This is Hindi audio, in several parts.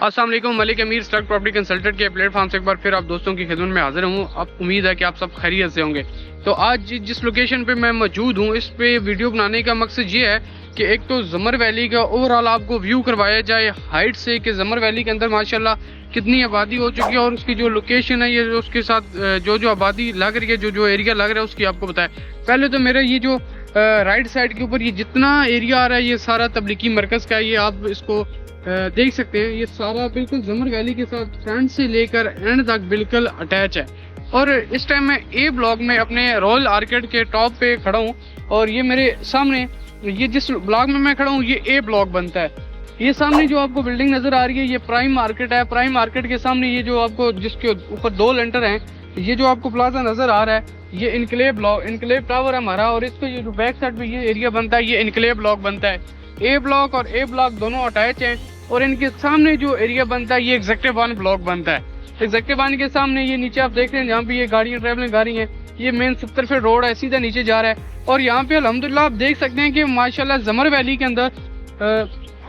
अस्सलाम वालेकुम, मलिक अमीर स्टॉक प्रॉपर्टी कंसल्टेंट के प्लेटफॉर्म से एक बार फिर आप दोस्तों की खिदमत में हाजिर हूँ। अब उम्मीद है कि आप सब खैरियत से होंगे। तो आज जिस लोकेशन पे मैं मौजूद हूँ, इस पे वीडियो बनाने का मकसद ये है कि एक तो ज़मर वैली का ओवरऑल आपको व्यू करवाया जाए हाइट से कि ज़मर वैली के अंदर माशाल्लाह कितनी आबादी हो चुकी है और उसकी जो लोकेशन है, ये उसके साथ जो आबादी लग रही है, जो एरिया लग रहा है, उसकी आपको बताया। पहले तो मेरा ये जो राइट साइड के ऊपर ये जितना एरिया आ रहा है, ये सारा तबलीगी मरकज़ का, ये आप इसको देख सकते हैं। ये सारा बिल्कुल ज़मर वैली के साथ फ्रंट से लेकर एंड तक बिल्कुल अटैच है। और इस टाइम मैं ए ब्लॉक में अपने रॉयल आर्किड के टॉप पे खड़ा हूँ और ये मेरे सामने, ये जिस ब्लॉक में मैं खड़ा हूँ, ये ए ब्लॉक बनता है। ये सामने जो आपको बिल्डिंग नज़र आ रही है, ये प्राइम मार्केट है। प्राइम मार्केट के सामने ये जो आपको जिसके ऊपर दो लेंटर हैं, ये जो आपको प्लाजा नज़र आ रहा है, ये इनकलेव टावर है हमारा। और इसको ये जो बैक साइड पे ये एरिया बनता है, ये इनकलेव ब्लॉक बनता है। ए ब्लॉक और ए ब्लॉक दोनों अटैच हैं और इनके सामने जो एरिया बनता है, ये एग्जेक्टिव 1 ब्लॉक बनता है। एग्जेक्टिव 1 के सामने ये नीचे आप देख रहे हैं, जहाँ पे ये गाड़ियाँ ट्रैवलिंग गाड़ी हैं, ये मेन 70 फीट रोड है, सीधा नीचे जा रहा है। और यहाँ पे अल्हम्दुलिल्लाह आप देख सकते हैं कि माशाल्लाह ज़मर वैली के अंदर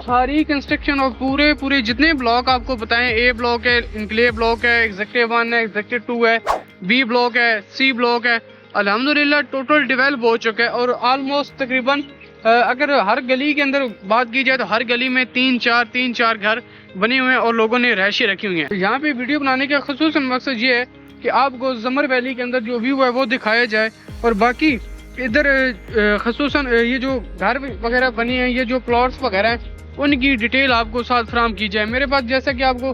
सारी कंस्ट्रक्शन और पूरे जितने ब्लॉक आपको बताएं, ए ब्लॉक है, इनक्लेव ब्लॉक है, एग्जेक्टिव 1 है, एग्जेक्टिव 2 है, बी ब्लॉक है, सी ब्लॉक है, अल्हम्दुलिल्लाह टोटल डेवलप हो चुका है। और ऑलमोस्ट तकरीबन अगर हर गली के अंदर बात की जाए तो हर गली में तीन चार घर बने हुए हैं और लोगों ने रहायशें रखी हुई हैं। यहाँ पे वीडियो बनाने का खुसूसन मकसद ये है कि आपको ज़मर वैली के अंदर जो व्यू है वो दिखाया जाए और बाकी इधर खुसूसन ये जो घर वगैरह बनी हैं, ये जो प्लॉट्स वगैरह हैं, उनकी डिटेल आपको साथ फराम की जाए। मेरे पास जैसा कि आपको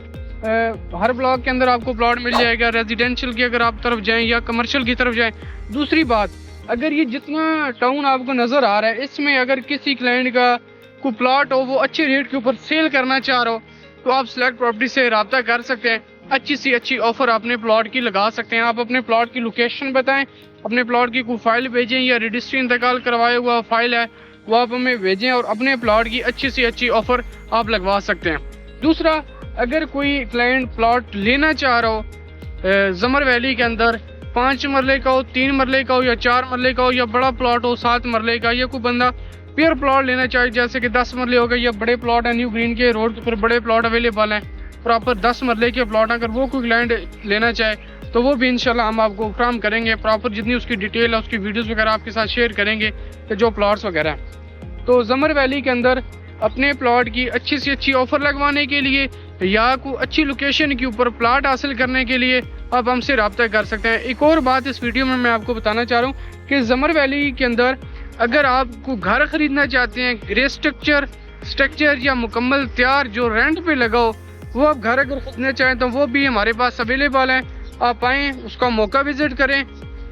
हर ब्लॉक के अंदर आपको प्लॉट मिल जाएगा, रेजिडेंशियल की अगर आप तरफ जाएं या कमर्शियल की तरफ जाएं। दूसरी बात, अगर ये जितना टाउन आपको नज़र आ रहा है, इसमें अगर किसी क्लाइंट का कोई प्लॉट हो, वो अच्छे रेट के ऊपर सेल करना चाह रहा हो, तो आप सिलेक्ट प्रॉपर्टी से रब्ता कर सकते हैं। अच्छी सी अच्छी ऑफर अपने प्लॉट की लगा सकते हैं। आप अपने प्लॉट की लोकेशन बताएं, अपने प्लॉट की कोई फाइल भेजें या रजिस्ट्री इंतकाल करवाया हुआ फाइल है वो आप हमें भेजें और अपने प्लॉट की अच्छी सी अच्छी ऑफर आप लगवा सकते हैं। दूसरा, अगर कोई क्लाइंट प्लॉट लेना चाह रहा हो ज़मर वैली के अंदर, 5 मरले का हो, 3 मरले का हो या 4 मरले का हो, या बड़ा प्लॉट हो 7 मरले का, या कोई बंदा पेयर प्लॉट लेना चाहे जैसे कि 10 मरले हो गए, या बड़े प्लॉट है न्यू ग्रीन के रोड पर बड़े प्लॉट अवेलेबल हैं प्रॉपर 10 मरले के प्लॉट, अगर वो कोई क्लाइंट लेना चाहे तो वो भी इंशाल्लाह हम आपको फ्राहम करेंगे। प्रॉपर जितनी उसकी डिटेल है, उसकी वीडियोस वगैरह आपके साथ शेयर करेंगे कि जो प्लॉट्स वगैरह हैं। तो ज़मर वैली के अंदर अपने प्लॉट की अच्छी से अच्छी ऑफर लगवाने के लिए या कोई अच्छी लोकेशन के ऊपर प्लॉट हासिल करने के लिए आप हमसे रब्ता कर सकते हैं। एक और बात इस वीडियो में मैं आपको बताना चाह रहा हूँ कि ज़मर वैली के अंदर अगर आपको घर खरीदना चाहते हैं, ग्रे स्ट्रक्चर या मुकम्मल तैयार जो रेंट पे लगा हो, वो आप घर अगर खरीदना चाहें तो वो भी हमारे पास अवेलेबल हैं। आप आएँ, उसका मौका विजिट करें,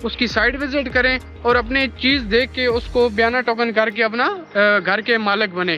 उसकी साइट विजिट करें और अपने चीज़ देख के उसको बयाना टोकन करके अपना घर के मालिक बने।